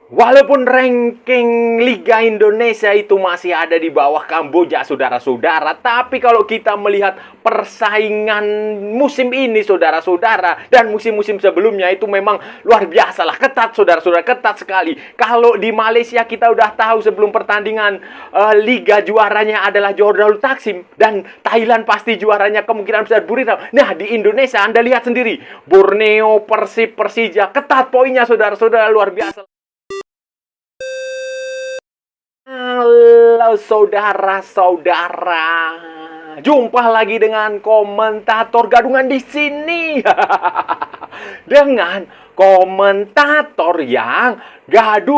Walaupun ranking Liga Indonesia itu masih ada di bawah Kamboja, saudara-saudara, tapi kalau kita melihat persaingan musim ini, saudara-saudara, dan musim-musim sebelumnya itu memang luar biasa lah, ketat, saudara-saudara, ketat sekali. Kalau di Malaysia kita udah tahu sebelum pertandingan Liga juaranya adalah Johor Darul Taksim, dan Thailand pasti juaranya kemungkinan besar Buriram. Nah, di Indonesia Anda lihat sendiri, Borneo, Persib, Persija, ketat poinnya, saudara-saudara, luar biasa. Halo saudara-saudara, jumpa lagi dengan komentator gadungan di sini. Dengan komentator yang gadungan.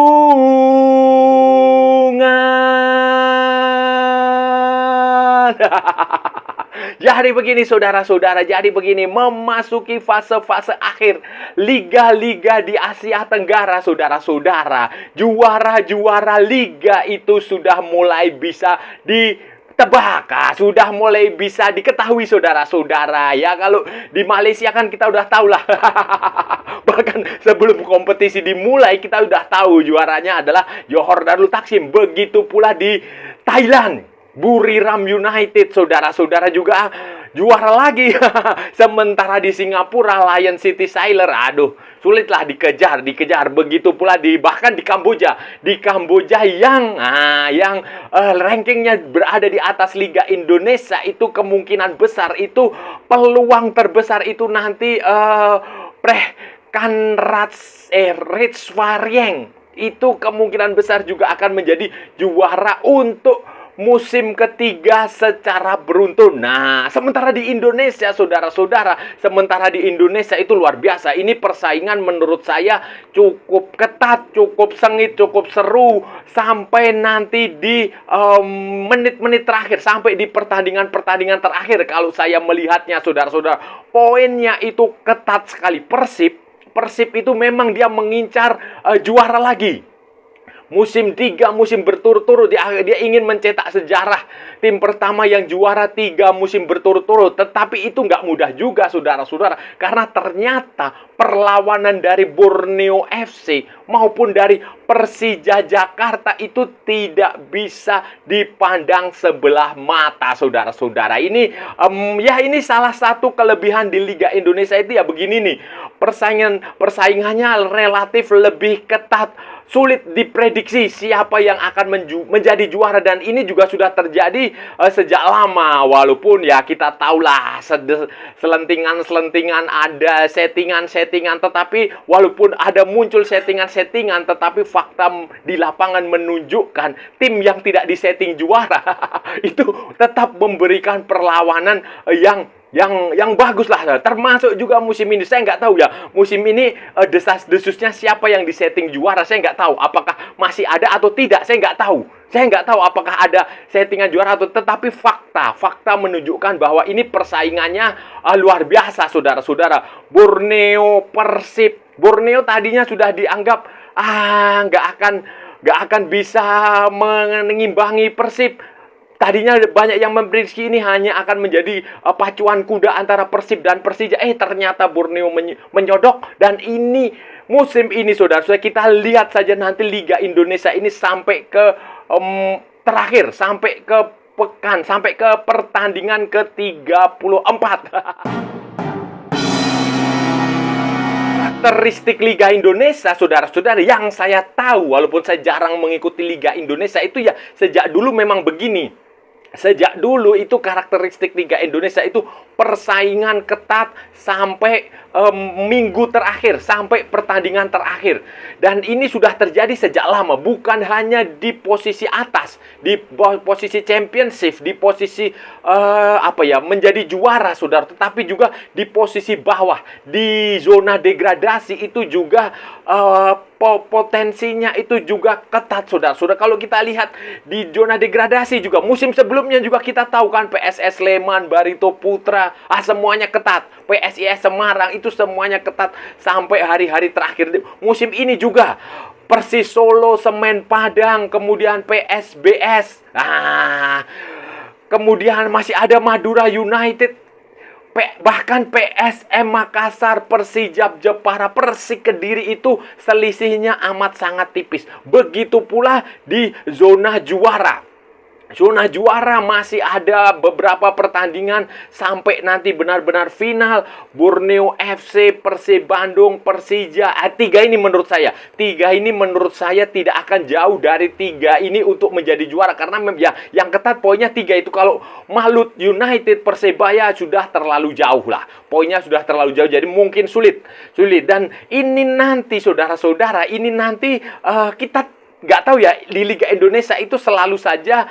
Jadi begini saudara-saudara, jadi begini, memasuki fase-fase akhir liga-liga di Asia Tenggara, saudara-saudara. Juara-juara liga itu sudah mulai bisa ditebak, sudah mulai bisa diketahui, saudara-saudara. Ya, kalau di Malaysia kan kita udah tahu lah. Bahkan sebelum kompetisi dimulai kita udah tahu juaranya adalah Johor Darul Taksim. Begitu pula di Thailand, Buriram United, saudara-saudara, juga juara lagi. Sementara di Singapura, Lion City Sailor, aduh, sulitlah dikejar. Begitu pula bahkan di Kamboja yang rankingnya berada di atas Liga Indonesia, itu kemungkinan besar itu, peluang terbesar itu nanti Rich Varieng itu kemungkinan besar juga akan menjadi juara untuk musim ketiga secara beruntun. Nah, sementara di Indonesia, saudara-saudara, itu luar biasa. Ini persaingan menurut saya cukup ketat, cukup sengit, cukup seru sampai nanti di menit-menit terakhir, sampai di pertandingan-pertandingan terakhir. Kalau saya melihatnya, saudara-saudara, poinnya itu ketat sekali. Persib itu memang dia mengincar juara lagi. Musim 3 musim berturut-turut dia ingin mencetak sejarah, tim pertama yang juara 3 musim berturut-turut. Tetapi itu nggak mudah juga, saudara-saudara, karena ternyata perlawanan dari Borneo FC maupun dari Persija Jakarta itu tidak bisa dipandang sebelah mata, saudara-saudara. Ini ini salah satu kelebihan di Liga Indonesia itu ya begini nih. Persaingannya relatif lebih ketat. Sulit diprediksi siapa yang akan menjadi juara, dan ini juga sudah terjadi sejak lama. Walaupun ya kita tahulah selentingan-selentingan, ada settingan-settingan, tetapi walaupun ada muncul settingan-settingan, tetapi fakta di lapangan menunjukkan tim yang tidak disetting juara itu tetap memberikan perlawanan yang bagus lah. Termasuk juga musim ini, saya nggak tahu ya, musim ini desas-desusnya siapa yang disetting juara, saya nggak tahu. Apakah masih ada atau tidak, saya nggak tahu. Saya nggak tahu apakah ada settingan juara atau, tetapi fakta menunjukkan bahwa ini persaingannya luar biasa, saudara-saudara. Borneo tadinya sudah dianggap nggak akan bisa mengimbangi Persib. Tadinya banyak yang memprediksi ini hanya akan menjadi pacuan kuda antara Persib dan Persija. Ternyata Borneo menyodok. Dan ini musim ini, saudara-saudara, kita lihat saja nanti Liga Indonesia ini sampai ke terakhir, sampai ke pertandingan ke-34. Karakteristik Liga Indonesia, saudara-saudara, yang saya tahu, walaupun saya jarang mengikuti Liga Indonesia itu ya, sejak dulu memang begini. Sejak dulu itu karakteristik Liga Indonesia itu persaingan ketat sampai minggu terakhir, sampai pertandingan terakhir. Dan ini sudah terjadi sejak lama, bukan hanya di posisi atas, di posisi championship, di posisi menjadi juara, saudara, tetapi juga di posisi bawah, di zona degradasi itu juga potensinya itu juga ketat, saudara-saudara. Kalau kita lihat di zona degradasi juga, musim sebelumnya juga kita tahu kan, PSS Sleman, Barito Putra, semuanya ketat. PSIS Semarang itu semuanya ketat sampai hari-hari terakhir. Musim ini juga Persis Solo, Semen Padang, kemudian PSBS. Kemudian masih ada Madura United, Bahkan PSM Makassar, Persijap Jepara, Persik Kediri itu selisihnya amat sangat tipis. Begitu pula di zona juara. Zona juara masih ada beberapa pertandingan sampai nanti benar-benar final. Borneo FC, Persib Bandung, Persija. Tiga ini menurut saya tidak akan jauh dari tiga ini untuk menjadi juara. Karena ya yang ketat poinnya tiga itu. Kalau Malut United, Persebaya sudah terlalu jauh lah. Poinnya sudah terlalu jauh, jadi mungkin sulit. Dan ini nanti saudara-saudara, ini nanti kita nggak tahu ya, di Liga Indonesia itu selalu saja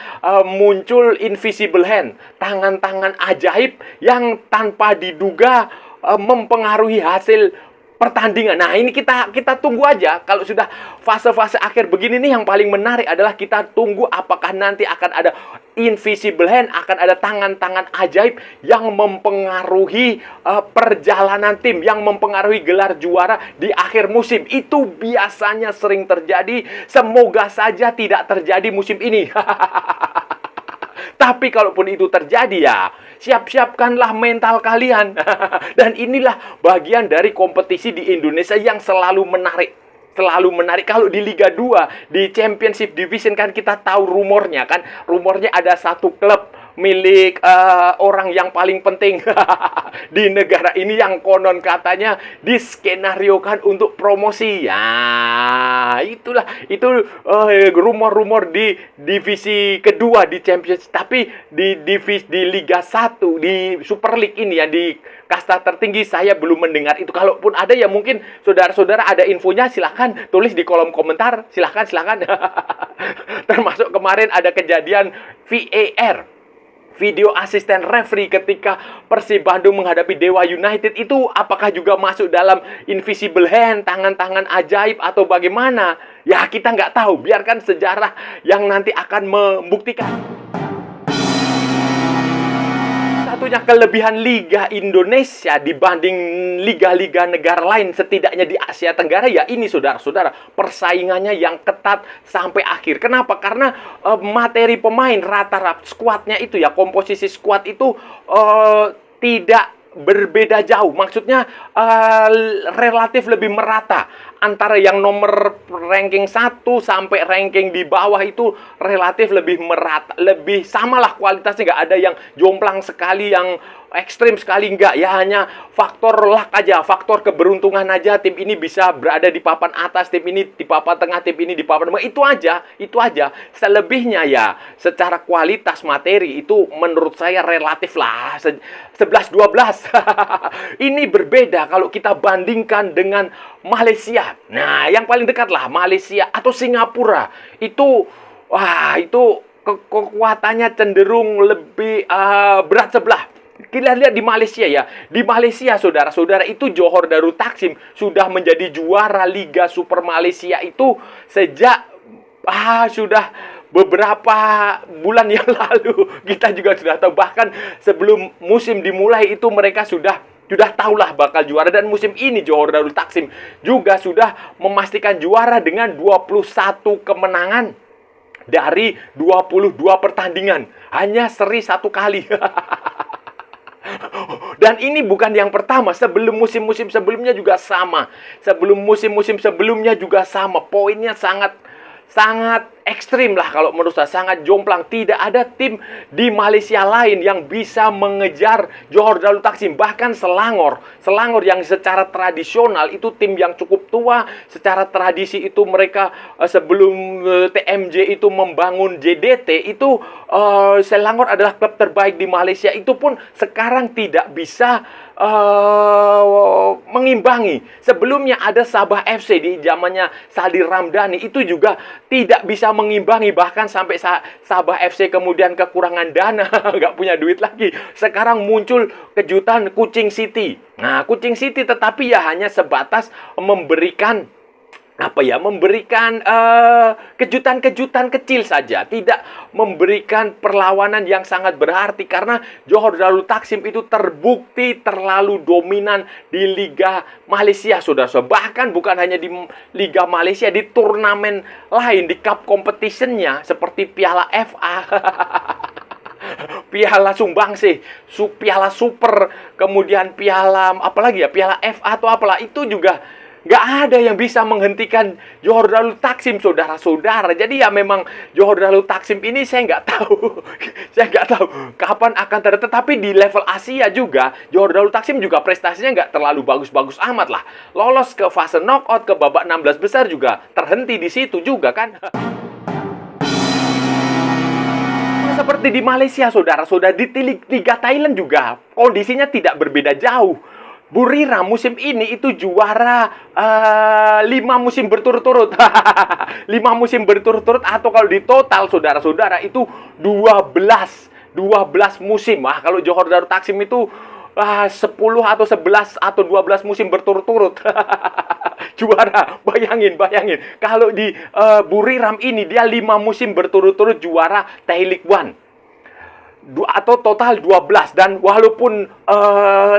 muncul invisible hand, tangan-tangan ajaib yang tanpa diduga mempengaruhi hasil pertandingan. Nah, ini kita tunggu aja. Kalau sudah fase-fase akhir begini nih, yang paling menarik adalah kita tunggu apakah nanti akan ada invisible hand, akan ada tangan-tangan ajaib yang mempengaruhi perjalanan tim, yang mempengaruhi gelar juara di akhir musim. Itu biasanya sering terjadi. Semoga saja tidak terjadi musim ini. Tapi kalaupun itu terjadi ya, siap-siapkanlah mental kalian. Dan inilah bagian dari kompetisi di Indonesia yang selalu menarik. Selalu menarik. Kalau di Liga 2, di Championship Division kan kita tahu rumornya kan. Rumornya ada satu klub milik orang yang paling penting di negara ini yang konon katanya diskenariokan untuk promosi. Ya, itu rumor-rumor di divisi kedua di Champions, tapi di Liga 1, di Super League ini ya, di kasta tertinggi saya belum mendengar itu. Kalaupun ada ya mungkin saudara-saudara ada infonya, silahkan tulis di kolom komentar. Silahkan. Termasuk kemarin ada kejadian VAR, video asisten referee, ketika Persib Bandung menghadapi Dewa United. Itu apakah juga masuk dalam invisible hand, tangan-tangan ajaib, atau bagaimana? Ya, kita nggak tahu. Biarkan sejarah yang nanti akan membuktikan. Satunya kelebihan Liga Indonesia dibanding liga-liga negara lain, setidaknya di Asia Tenggara, ya ini saudara-saudara, persaingannya yang ketat sampai akhir. Kenapa? Karena materi pemain, rata-rata skuadnya itu ya, komposisi skuad itu tidak berbeda jauh. Maksudnya relatif lebih merata. Antara yang nomor ranking 1 sampai ranking di bawah itu relatif lebih merata, lebih samalah kualitasnya. Nggak ada yang jomplang sekali, yang ekstrim sekali, enggak. Ya hanya faktor luck aja, faktor keberuntungan aja. Tim ini bisa berada di papan atas, tim ini di papan tengah, tim ini di papan bawah. Itu aja. Selebihnya ya secara kualitas materi itu menurut saya relatif lah 11-12. Ini berbeda kalau kita bandingkan dengan Malaysia. Nah, yang paling dekat lah Malaysia atau Singapura. Itu kekuatannya cenderung lebih berat sebelah. Kita lihat di Malaysia ya. Di Malaysia saudara-saudara, itu Johor Darul Taksim sudah menjadi juara Liga Super Malaysia itu sejak sudah beberapa bulan yang lalu. Kita juga sudah tahu, bahkan sebelum musim dimulai itu mereka sudah tahulah bakal juara. Dan musim ini Johor Darul Taksim juga sudah memastikan juara dengan 21 kemenangan dari 22 pertandingan. Hanya seri 1 kali. Dan ini bukan yang pertama. Sebelum musim-musim sebelumnya juga sama. Sebelum musim-musim sebelumnya juga sama. Poinnya sangat ekstrim lah kalau menurut saya, sangat jomplang. Tidak ada tim di Malaysia lain yang bisa mengejar Johor Darul Taksim. Bahkan Selangor yang secara tradisional itu tim yang cukup tua. Secara tradisi itu mereka sebelum TMJ itu membangun JDT itu, Selangor adalah klub terbaik di Malaysia. Itu pun sekarang tidak bisa mengimbangi. Sebelumnya ada Sabah FC di zamannya Saldi Ramdhani, itu juga tidak bisa mengimbangi. Bahkan sampai Sabah FC kemudian kekurangan dana, nggak punya duit lagi. Sekarang muncul kejutan Kuching City. Nah, Kuching City tetapi ya hanya sebatas memberikan kejutan-kejutan kecil saja, tidak memberikan perlawanan yang sangat berarti, karena Johor Darul Taksim itu terbukti terlalu dominan di Liga Malaysia, saudara. Bahkan bukan hanya di Liga Malaysia, di turnamen lain, di cup competitionnya seperti Piala FA. Piala Sumbangsih, Piala Super, kemudian piala apalagi ya, Piala FA atau apalah, itu juga nggak ada yang bisa menghentikan Johor Darul Taksim, saudara-saudara. Jadi ya memang Johor Darul Taksim ini saya nggak tahu, saya nggak tahu kapan akan terjadi. Tetapi di level Asia juga, Johor Darul Taksim juga prestasinya nggak terlalu bagus-bagus amat lah. Lolos ke fase knockout, ke babak 16 besar juga terhenti di situ juga kan. Seperti di Malaysia, saudara-saudara, di Liga Thailand juga kondisinya tidak berbeda jauh. Buriram musim ini itu juara 5 musim berturut-turut. 5 musim berturut-turut, atau kalau di total, saudara-saudara, itu 12 musim. Kalau Johor Darul Taksim itu 10 atau 11 atau 12 musim berturut-turut. Juara, bayangin. Kalau di Buriram ini dia 5 musim berturut-turut juara Thai League One. Atau total 12. Dan walaupun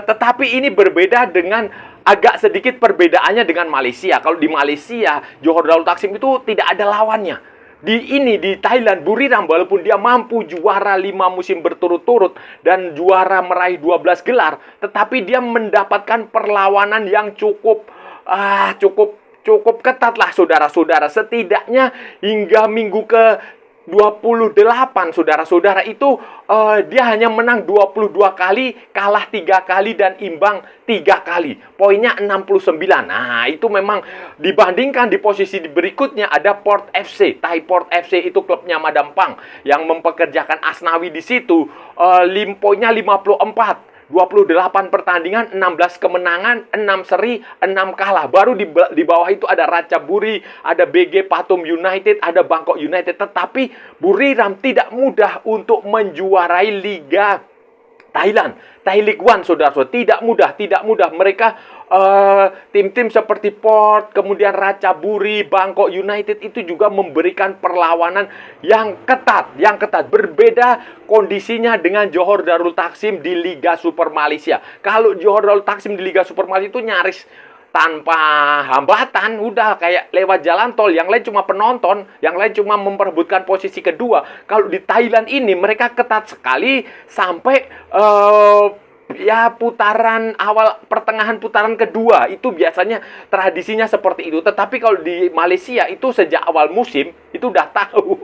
tetapi ini berbeda dengan agak sedikit perbedaannya dengan Malaysia. Kalau di Malaysia, Johor Darul Taksim itu tidak ada lawannya. Di Thailand, Buriram, walaupun dia mampu juara 5 musim berturut-turut dan juara meraih 12 gelar, tetapi dia mendapatkan perlawanan yang cukup ketat lah, saudara-saudara. Setidaknya hingga minggu ke 28, saudara-saudara, itu dia hanya menang 22 kali, kalah 3 kali, dan imbang 3 kali. Poinnya 69. Nah, itu memang dibandingkan di posisi berikutnya ada Port FC. Thai Port FC itu klubnya Madam Pang yang mempekerjakan Asnawi di situ. Poinnya 54. 28 pertandingan, 16 kemenangan, 6 seri, 6 kalah. Baru di bawah itu ada Ratchaburi, ada BG Pathum United, ada Bangkok United. Tetapi Buriram tidak mudah untuk menjuarai Liga Thailand, Thai League One, saudara-saudara. Tidak mudah. Mereka tim-tim seperti Port, kemudian Ratchaburi, Bangkok United itu juga memberikan perlawanan yang ketat. Berbeda kondisinya dengan Johor Darul Taksim di Liga Super Malaysia. Kalau Johor Darul Taksim di Liga Super Malaysia itu nyaris tanpa hambatan, udah kayak lewat jalan tol. Yang lain cuma penonton, yang lain cuma memperebutkan posisi kedua. Kalau di Thailand ini mereka ketat sekali sampai putaran awal, pertengahan putaran kedua itu biasanya tradisinya seperti itu. Tetapi kalau di Malaysia itu sejak awal musim itu udah tahu.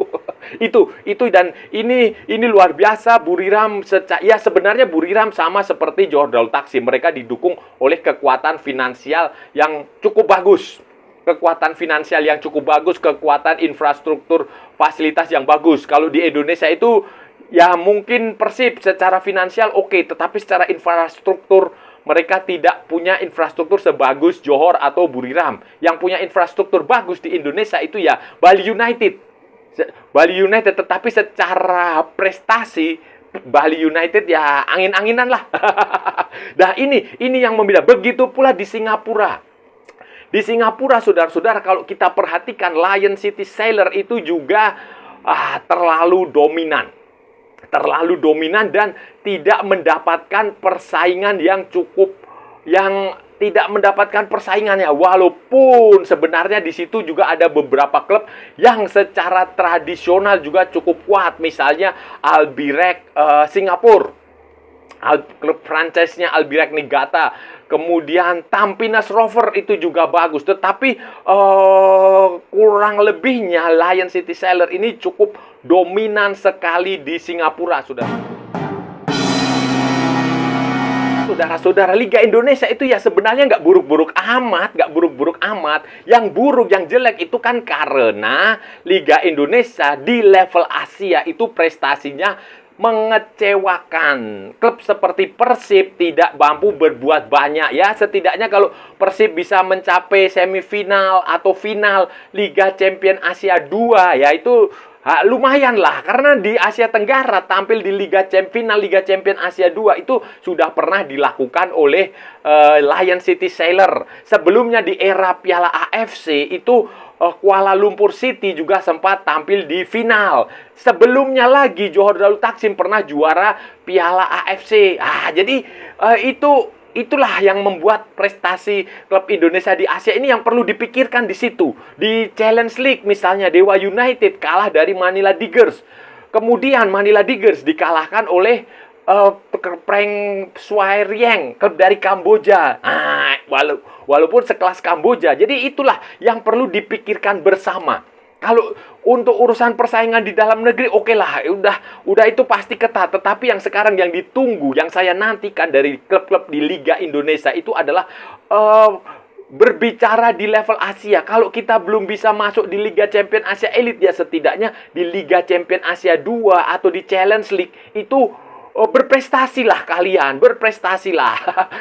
itu dan ini luar biasa. Buriram sebenarnya Buriram sama seperti Johor Darul Taksim, mereka didukung oleh kekuatan finansial yang cukup bagus. Kekuatan infrastruktur fasilitas yang bagus. Kalau di Indonesia itu ya mungkin Persib secara finansial oke, tetapi secara infrastruktur mereka tidak punya infrastruktur sebagus Johor atau Buriram. Yang punya infrastruktur bagus di Indonesia itu ya Bali United, tetapi secara prestasi Bali United ya angin-anginan lah. Nah, ini yang membeda. Begitu pula di Singapura. Di Singapura, saudara-saudara, kalau kita perhatikan, Lion City Sailor itu juga terlalu dominan dan tidak mendapatkan persaingan yang tidak mendapatkan persaingannya. Walaupun sebenarnya di situ juga ada beberapa klub yang secara tradisional juga cukup kuat. Misalnya Albirex Singapura, klub franchise-nya Albirex Niigata. Kemudian Tampines Rover itu juga bagus. Tetapi kurang lebihnya Lion City Sailor ini cukup dominan sekali di Singapura, Saudara-saudara, Liga Indonesia itu ya sebenarnya nggak buruk-buruk amat. Yang buruk, yang jelek itu kan karena Liga Indonesia di level Asia itu prestasinya mengecewakan. Klub seperti Persib tidak mampu berbuat banyak ya. Setidaknya kalau Persib bisa mencapai semifinal atau final Liga Champion Asia 2 ya itu lumayan lah, karena di Asia Tenggara tampil di final Liga Champion Asia 2 itu sudah pernah dilakukan oleh Lion City Sailor. Sebelumnya di era Piala AFC itu Kuala Lumpur City juga sempat tampil di final. Sebelumnya lagi Johor Darul Taksim pernah juara Piala AFC. Jadi itulah yang membuat prestasi klub Indonesia di Asia ini yang perlu dipikirkan di situ. Di Challenge League misalnya Dewa United kalah dari Manila Tigers. Kemudian Manila Tigers dikalahkan oleh Preng Swaryeng dari Kamboja. Walaupun sekelas Kamboja. Jadi itulah yang perlu dipikirkan bersama. Kalau untuk urusan persaingan di dalam negeri, oke lah, udah itu pasti ketat. Tetapi yang sekarang yang ditunggu, yang saya nantikan dari klub-klub di Liga Indonesia itu adalah berbicara di level Asia. Kalau kita belum bisa masuk di Liga Champion Asia Elite, ya setidaknya di Liga Champion Asia 2 atau di Challenge League itu berprestasilah kalian, berprestasilah.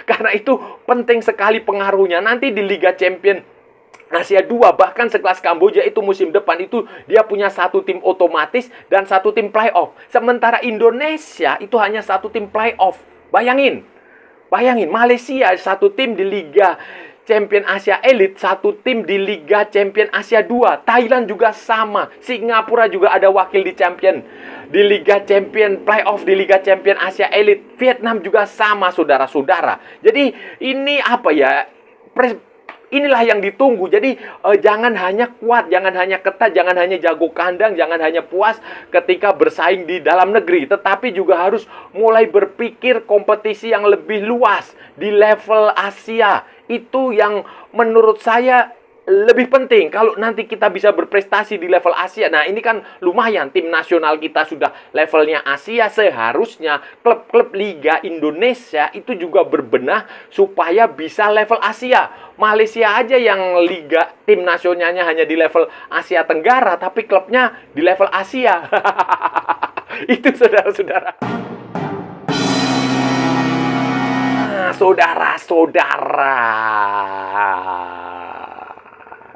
Karena itu penting sekali pengaruhnya. Nanti di Liga Champion Asia 2, bahkan sekelas Kamboja itu musim depan itu dia punya satu tim otomatis dan satu tim playoff. Sementara Indonesia itu hanya satu tim playoff. Bayangin, Malaysia satu tim di Liga Champion Asia Elite, satu tim di Liga Champion Asia 2. Thailand juga sama. Singapura juga ada wakil di Liga Champion Playoff di Liga Champion Asia Elite. Vietnam juga sama, saudara-saudara. Jadi ini apa ya? Inilah yang ditunggu. Jadi jangan hanya kuat, jangan hanya ketat, jangan hanya jago kandang, jangan hanya puas ketika bersaing di dalam negeri. Tetapi juga harus mulai berpikir kompetisi yang lebih luas di level Asia. Itu yang menurut saya lebih penting kalau nanti kita bisa berprestasi di level Asia. Nah, ini kan lumayan, tim nasional kita sudah levelnya Asia. Seharusnya klub-klub Liga Indonesia itu juga berbenah supaya bisa level Asia. Malaysia aja yang liga tim nasionalnya hanya di level Asia Tenggara, tapi klubnya di level Asia. Itu saudara-saudara. Saudara-saudara,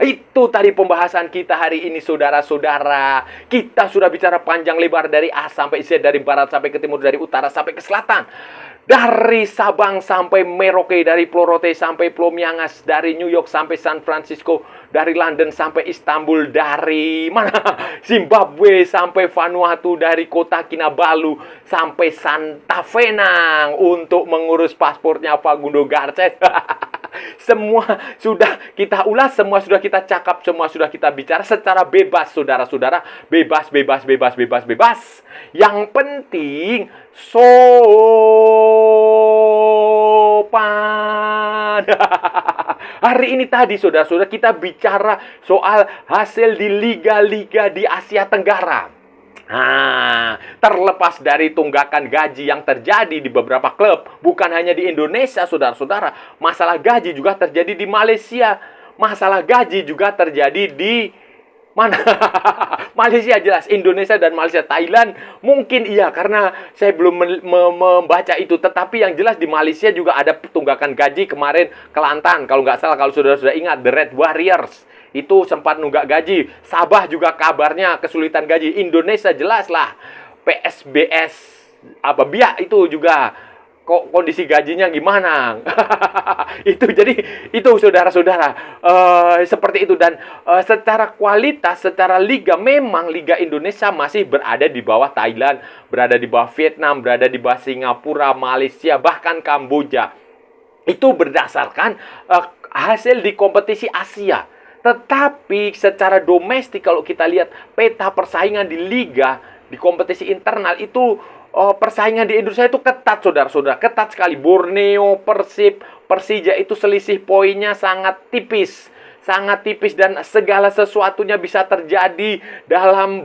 itu tadi pembahasan kita hari ini, saudara-saudara. Kita sudah bicara panjang lebar dari A sampai Z, dari barat sampai ke timur, dari utara sampai ke selatan, dari Sabang sampai Merauke, dari Pulau Rote sampai Pulau Miangas, dari New York sampai San Francisco, dari London sampai Istanbul, dari Zimbabwe sampai Vanuatu, dari kota Kinabalu sampai Santa Fenang untuk mengurus paspornya Facundo Garces. Semua sudah kita ulas, semua sudah kita cakap, semua sudah kita bicara secara bebas, saudara-saudara. Bebas. Yang penting sopan. Hari ini tadi, saudara-saudara, kita bicara soal hasil di liga-liga di Asia Tenggara. Terlepas dari tunggakan gaji yang terjadi di beberapa klub, bukan hanya di Indonesia, saudara-saudara, masalah gaji juga terjadi di Malaysia. Masalah gaji juga terjadi di mana? Malaysia jelas, Indonesia dan Malaysia. Thailand mungkin iya, karena saya belum membaca itu. Tetapi yang jelas di Malaysia juga ada tunggakan gaji kemarin. Kelantan, kalau nggak salah, kalau saudara-saudara ingat, The Red Warriors itu sempat nunggak gaji. Sabah juga kabarnya kesulitan gaji. Indonesia jelas lah, PSBS Biak itu juga kok kondisi gajinya gimana. Jadi itu saudara-saudara, seperti itu. Dan secara kualitas, secara liga, memang Liga Indonesia masih berada di bawah Thailand, berada di bawah Vietnam, berada di bawah Singapura, Malaysia, bahkan Kamboja. Itu berdasarkan hasil di kompetisi Asia. Tetapi secara domestik, kalau kita lihat peta persaingan di liga, di kompetisi internal itu, persaingan di Indonesia itu ketat, saudara-saudara. Ketat sekali. Borneo, Persib, Persija itu selisih poinnya sangat tipis. Sangat tipis, dan segala sesuatunya bisa terjadi dalam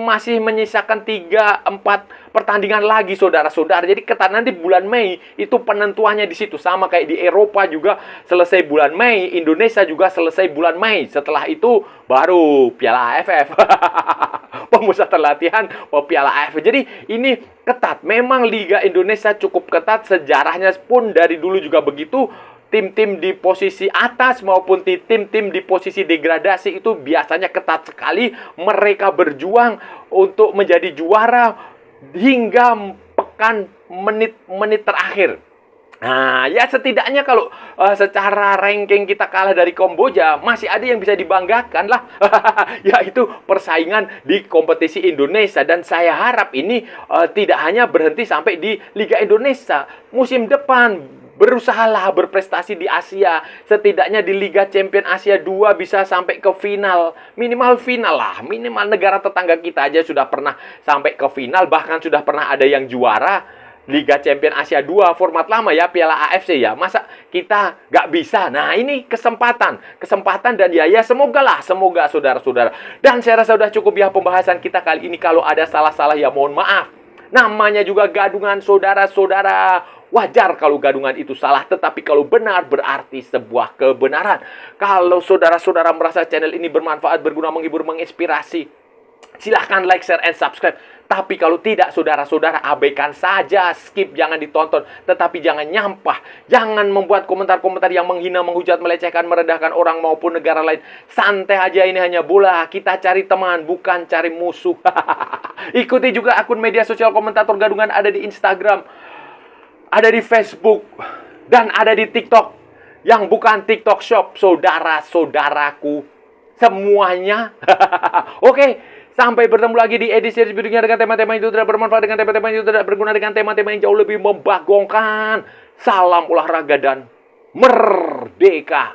masih menyisakan 3-4 pertandingan lagi, saudara-saudara. Jadi ketat. Nanti bulan Mei itu penentuannya di situ. Sama kayak di Eropa juga selesai bulan Mei, Indonesia juga selesai bulan Mei. Setelah itu baru Piala AFF. Pemusatan latihan Piala AFF. Jadi ini ketat. Memang Liga Indonesia cukup ketat. Sejarahnya pun dari dulu juga begitu. Tim-tim di posisi atas maupun tim-tim di posisi degradasi itu biasanya ketat sekali. Mereka berjuang untuk menjadi juara hingga menit terakhir. Ya setidaknya kalau secara ranking kita kalah dari Kamboja, masih ada yang bisa dibanggakan lah. Yaitu persaingan di kompetisi Indonesia. Dan saya harap ini tidak hanya berhenti sampai di Liga Indonesia. Musim depan Berusahalah berprestasi di Asia. Setidaknya di Liga Champion Asia 2 bisa sampai ke final. Minimal final lah. Minimal negara tetangga kita aja sudah pernah sampai ke final. Bahkan sudah pernah ada yang juara Liga Champion Asia 2. Format lama ya, Piala AFC ya. Masa kita nggak bisa? Nah, ini kesempatan. Kesempatan dan ya semoga lah. Semoga saudara-saudara. Dan saya rasa sudah cukup ya pembahasan kita kali ini. Kalau ada salah-salah ya mohon maaf. Namanya juga gadungan saudara-saudara. Wajar kalau gadungan itu salah, tetapi kalau benar berarti sebuah kebenaran. Kalau saudara-saudara merasa channel ini bermanfaat, berguna, menghibur, menginspirasi, silahkan like, share, and subscribe. Tapi kalau tidak, saudara-saudara abaikan saja, skip, jangan ditonton. Tetapi jangan nyampah, jangan membuat komentar-komentar yang menghina, menghujat, melecehkan, merendahkan orang maupun negara lain. Santai aja, ini hanya bola. Kita cari teman, bukan cari musuh. Ikuti juga akun media sosial komentator gadungan ada di Instagram, ada di Facebook, dan ada di TikTok. Yang bukan TikTok Shop, saudara-saudaraku semuanya. Oke, sampai bertemu lagi di edisi berikutnya dengan tema-tema yang tidak bermanfaat, dengan tema-tema yang tidak berguna, dengan tema-tema yang jauh lebih membagongkan. Salam olahraga dan merdeka.